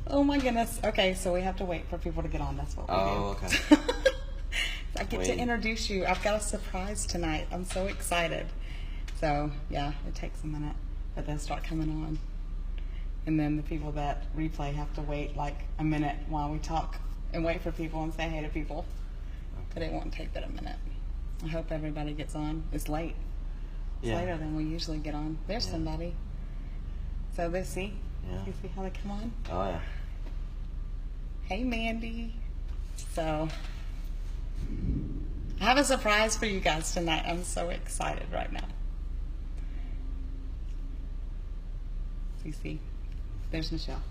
Oh my goodness. Okay, so we have to wait for people to get on. That's what we do. Oh, okay. I get to introduce you. I've got a surprise tonight. I'm so excited. So, yeah, it takes a minute, but they'll start coming on. And then the people that replay have to wait like a minute while we talk and wait for people and say hey to people. But it won't take but a minute. I hope everybody gets on. It's late. It's later than we usually get on. There's somebody. So they see? Yeah. You see how they come on? Oh, yeah. Hey, Mandy. So, I have a surprise for you guys tonight. I'm so excited right now. You see, there's Michelle.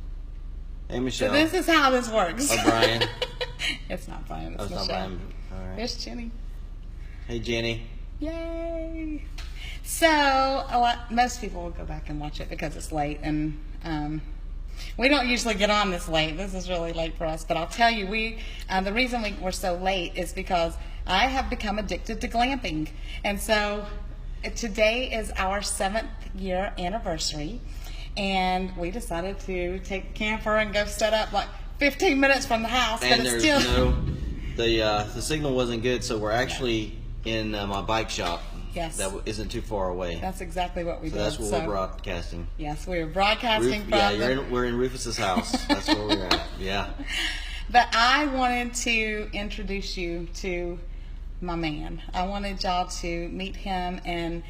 Hey, Michelle. So this is how this works. Oh, Brian. It's not Brian, it's That's Michelle. not Brian. All right. There's Jenny. Hey, Jenny. Yay! So, most people will go back and watch it because it's late, and we don't usually get on this late. This is really late for us, but I'll tell you, the reason we're so late is because I have become addicted to glamping, and so today is our 7th year anniversary, and we decided to take the camper and go set up like 15 minutes from the house, And but it's there's still the signal wasn't good, so we're actually in my bike shop. Yes. That isn't too far away. That's exactly what we So did. that's where we're broadcasting. Yes, we're broadcasting from we're in Rufus's house. That's where we're at. Yeah. But I wanted to introduce you to my man. I wanted y'all to meet him and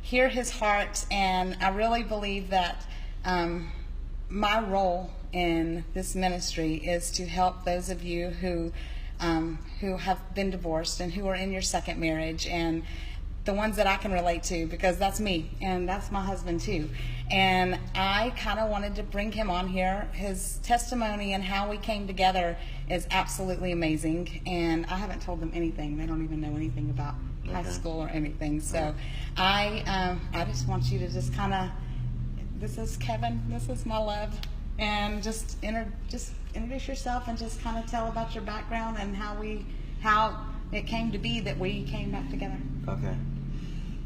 hear his heart. And I really believe that my role in this ministry is to help those of you who have been divorced and who are in your second marriage, and the ones that I can relate to, because that's me and that's my husband too. And I kind of wanted to bring him on here. His testimony and how we came together is absolutely amazing, and I haven't told them anything. They don't even know anything about high school or anything. So I just want you to just kind of, this is Kevin, this is my love, and just introduce yourself and just kind of tell about your background and how it came to be that we came back together. Okay.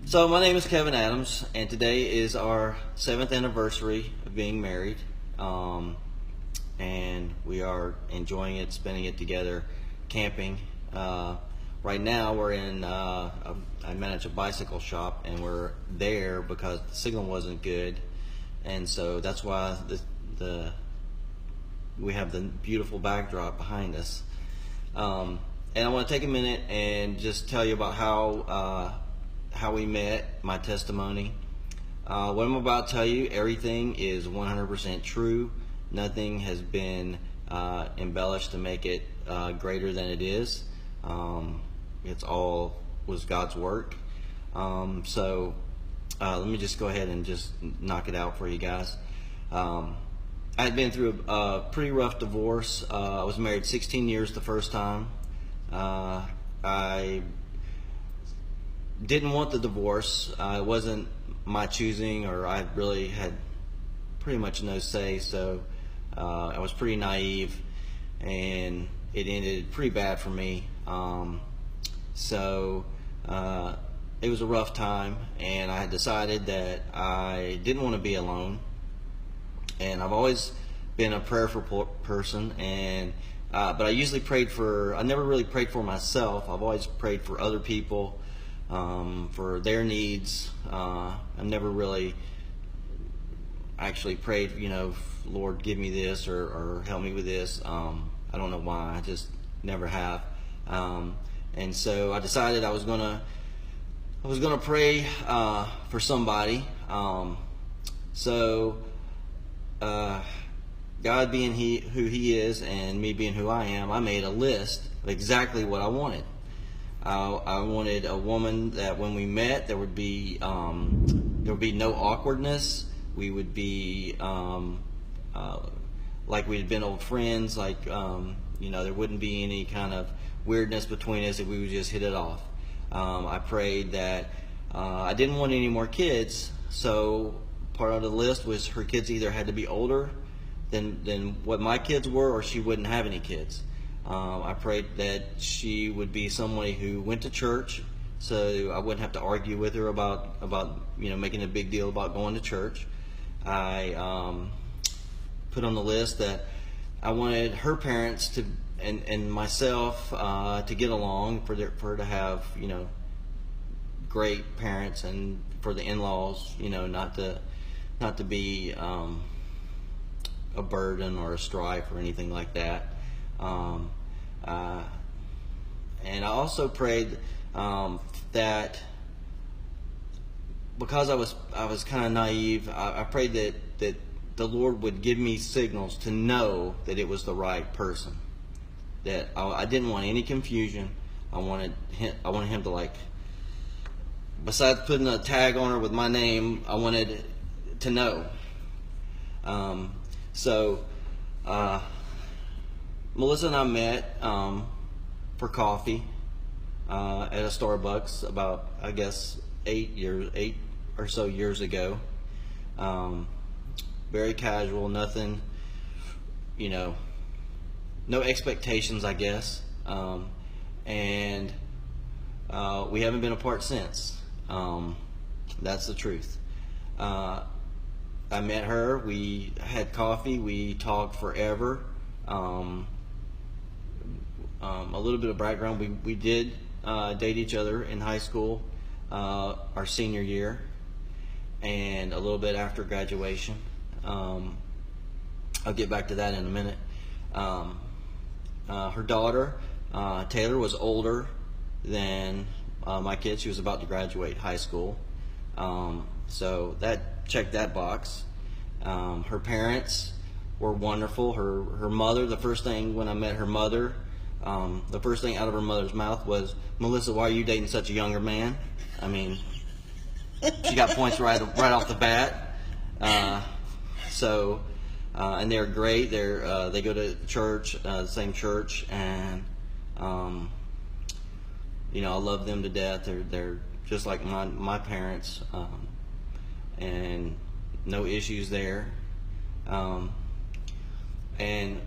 So my name is Kevin Adams, and today is our 7th anniversary of being married, and we are enjoying it, spending it together, camping. Right now we're in, I manage a bicycle shop, and we're there because the signal wasn't good, and so that's why we have the beautiful backdrop behind us. And I want to take a minute and just tell you about how we met, my testimony. What I'm about to tell you, everything is 100% true. Nothing has been embellished to make it greater than it is. It's all was God's work. So let me just go ahead and just knock it out for you guys. I had been through a pretty rough divorce. I was married 16 years the first time. I didn't want the divorce. It wasn't my choosing, or I really had pretty much no say, so I was pretty naive, and it ended pretty bad for me. So it was a rough time, and I had decided that I didn't want to be alone. And I've always been a prayerful person, and but I usually I never really prayed for myself. I've always prayed for other people, for their needs. I never really actually prayed, Lord, give me this, or help me with this. I don't know why, I just never have. And so I decided I was gonna pray for somebody. God being who He is, and me being who I am, I made a list of exactly what I wanted. I wanted a woman that when we met, there would be no awkwardness. We would be like we had been old friends. Like there wouldn't be any kind of weirdness between us. That we would just hit it off. I prayed that I didn't want any more kids, so part of the list was her kids either had to be older than what my kids were, or she wouldn't have any kids. I prayed that she would be somebody who went to church, so I wouldn't have to argue with her about making a big deal about going to church. I put on the list that I wanted her parents to and myself to get along, for her to have, you know, great parents, and for the in-laws, you know, not to be a burden or a strife or anything like that. And I also prayed that, because I was kind of naive, I prayed that the Lord would give me signals to know that it was the right person. That I didn't want any confusion. I wanted him to, like, besides putting a tag on her with my name, I wanted to know. So Melissa and I met for coffee at a Starbucks about, I guess, 8 or so years ago. Very casual, nothing, you know, no expectations, I guess. And we haven't been apart since. That's the truth. I met her, we had coffee, we talked forever. A little bit of background, we did date each other in high school, our senior year, and a little bit after graduation. I'll get back to that in a minute. Her daughter, Taylor, was older than my kid. She was about to graduate high school. So that checked that box. Her parents were wonderful. Her mother, the first thing when I met her mother, the first thing out of her mother's mouth was, "Melissa, why are you dating such a younger man?" I mean, she got points right off the bat. And they're great. They go to church, the same church, and you know, I love them to death. They're just like my parents, and no issues there. And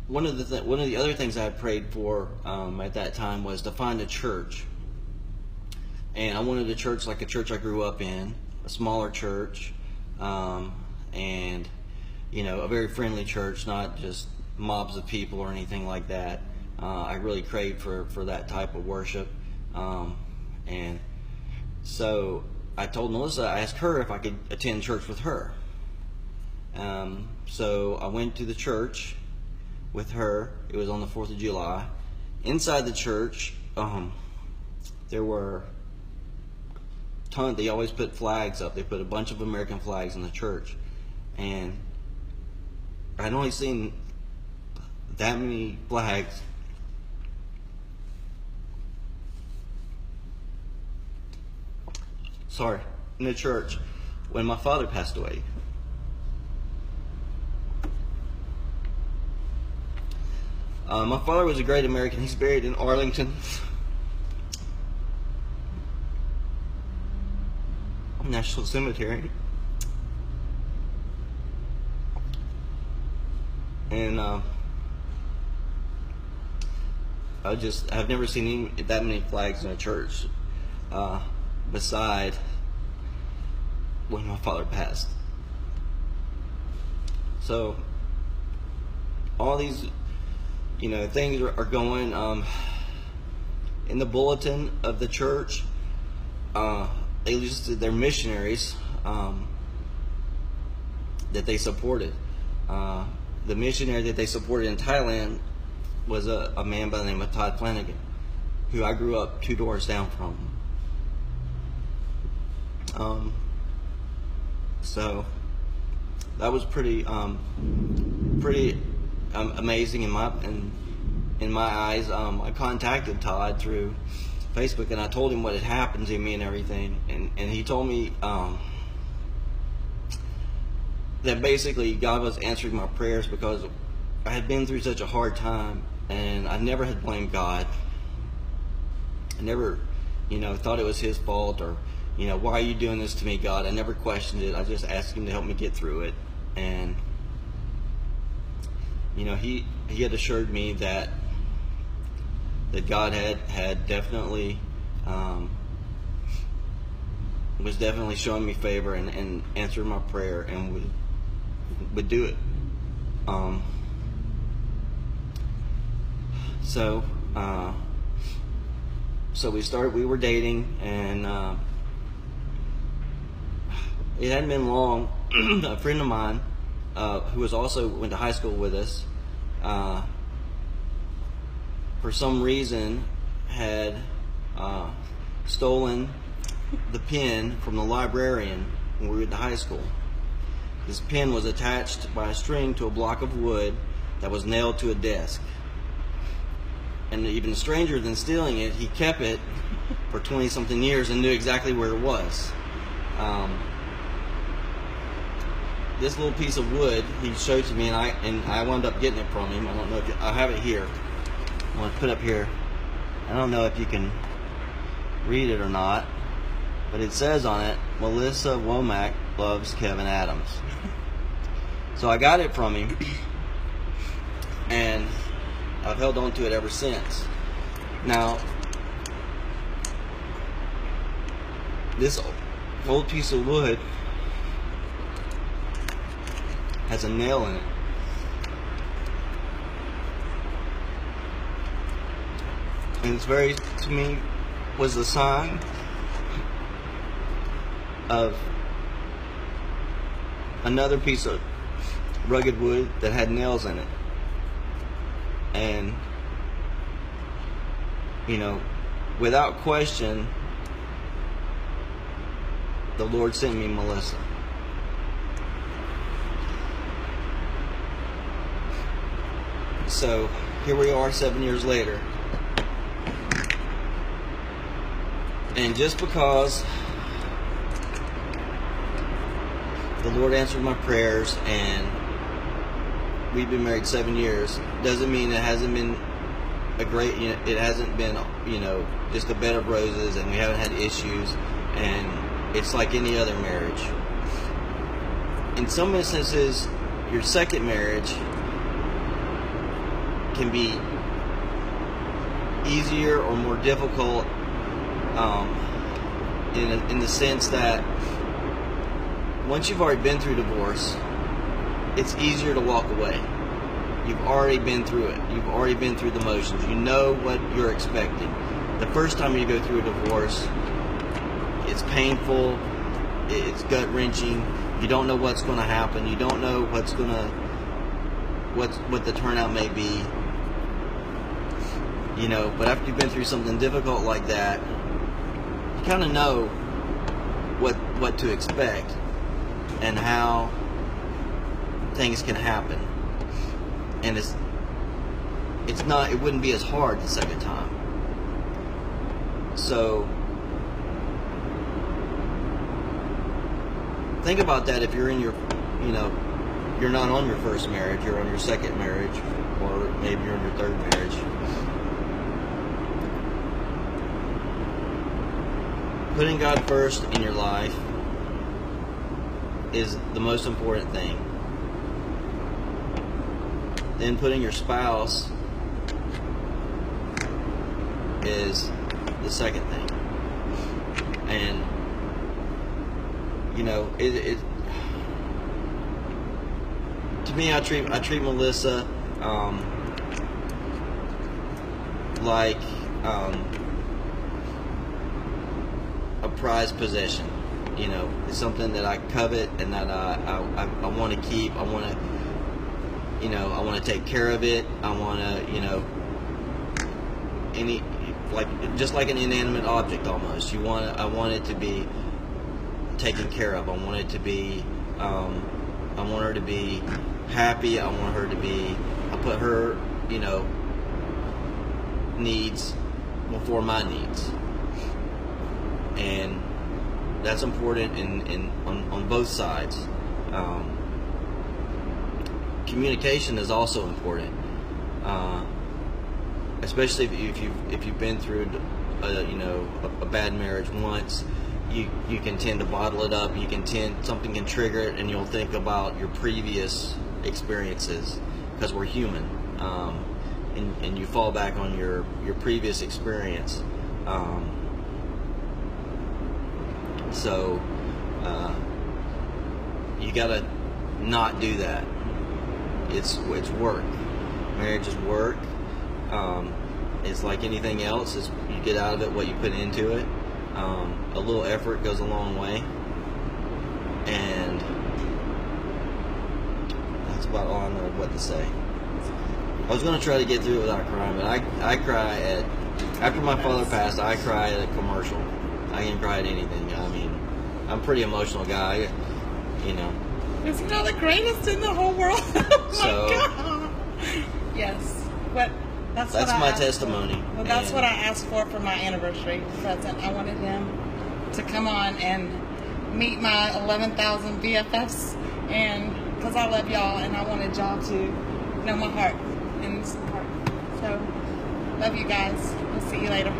one of the other things I prayed for at that time was to find a church, and I wanted a church like a church I grew up in, a smaller church, and you know, a very friendly church, not just mobs of people or anything like that. I really craved for that type of worship, and so I told Melissa, I asked her if I could attend church with her. So I went to the church with her. It was on the 4th of July. Inside the church, there were tons. They always put flags up. They put a bunch of American flags in the church, and I'd only seen that many flags in the church when my father passed away. My father was a great American. He's buried in Arlington National Cemetery. And I've never seen that many flags in a church beside when my father passed. So all these, you know, things are going in the bulletin of the church. They listed their missionaries that they supported. The missionary that they supported in Thailand was a man by the name of Todd Flanagan, who I grew up 2 doors down from. So that was pretty amazing in my eyes. I contacted Todd through Facebook, and I told him what had happened to me and everything, and he told me that basically God was answering my prayers because I had been through such a hard time, and I never had blamed God. I never, you know, thought it was His fault, or, you know, why are you doing this to me, God? I never questioned it. I just asked Him to help me get through it. And, you know, he had assured me that God had definitely was definitely showing me favor and answered my prayer and would do it. Um, so we were dating, and it hadn't been long. A friend of mine, who was also went to high school with us, for some reason had stolen the pen from the librarian when we were at the high school. This pen was attached by a string to a block of wood that was nailed to a desk. And even stranger than stealing it, he kept it for 20-something years and knew exactly where it was. This little piece of wood he showed to me, and I wound up getting it from him. I don't know if I have it here. I'm going to put it up here. I don't know if you can read it or not, but it says on it, Melissa Womack loves Kevin Adams. So I got it from him, and I've held on to it ever since. Now, this old piece of wood has a nail in it. And it's very, to me, was the sign of another piece of rugged wood that had nails in it. And, without question, the Lord sent me Melissa. So here we are 7 years later. And just because the Lord answered my prayers and we've been married 7 years doesn't mean it hasn't been it hasn't been, just a bed of roses and we haven't had issues, and it's like any other marriage. In some instances, your second marriage can be easier or more difficult, in the sense that once you've already been through divorce, it's easier to walk away. You've already been through it. You've already been through the motions. You know what you're expecting. The first time you go through a divorce, it's painful. It's gut-wrenching. You don't know what's going to happen. You don't know what the turnout may be. But after you've been through something difficult like that, you kind of know what to expect and how things can happen. And it wouldn't be as hard the second time. So think about that if you're in your, you're not on your first marriage, you're on your second marriage, or maybe you're on your third marriage. Putting God first in your life is the most important thing. Then putting your spouse is the second thing. And to me, I treat Melissa like a prized possession. It's something that I covet and that I want to keep. I want to take care of it. I want to, just like an inanimate object almost. I want it to be taken care of. I want it to be, I want her to be happy. I put her, needs before my needs. And that's important on both sides. Communication is also important, especially if you've been through a bad marriage once. You can tend to bottle it up. Something can trigger it, and you'll think about your previous experiences because we're human, and you fall back on your previous experience. So you gotta not do that. it's work. Marriage is work. It's like anything else. It's, you get out of it what you put into it. A little effort goes a long way, and that's about all I know what to say. I was going to try to get through it without crying, but I cry at, after my father passed, I cry at a commercial. I can cry at anything. I mean, I'm a pretty emotional guy, you know. Is he not the greatest in the whole world? Oh my So- God. Yes, but that's what I my asked for. testimony. Well, that's And- what I asked for my anniversary present. I wanted him to come on and meet my 11,000 BFFs, and because I love y'all, and I wanted y'all to know my heart and support. So, love you guys. We'll see you later.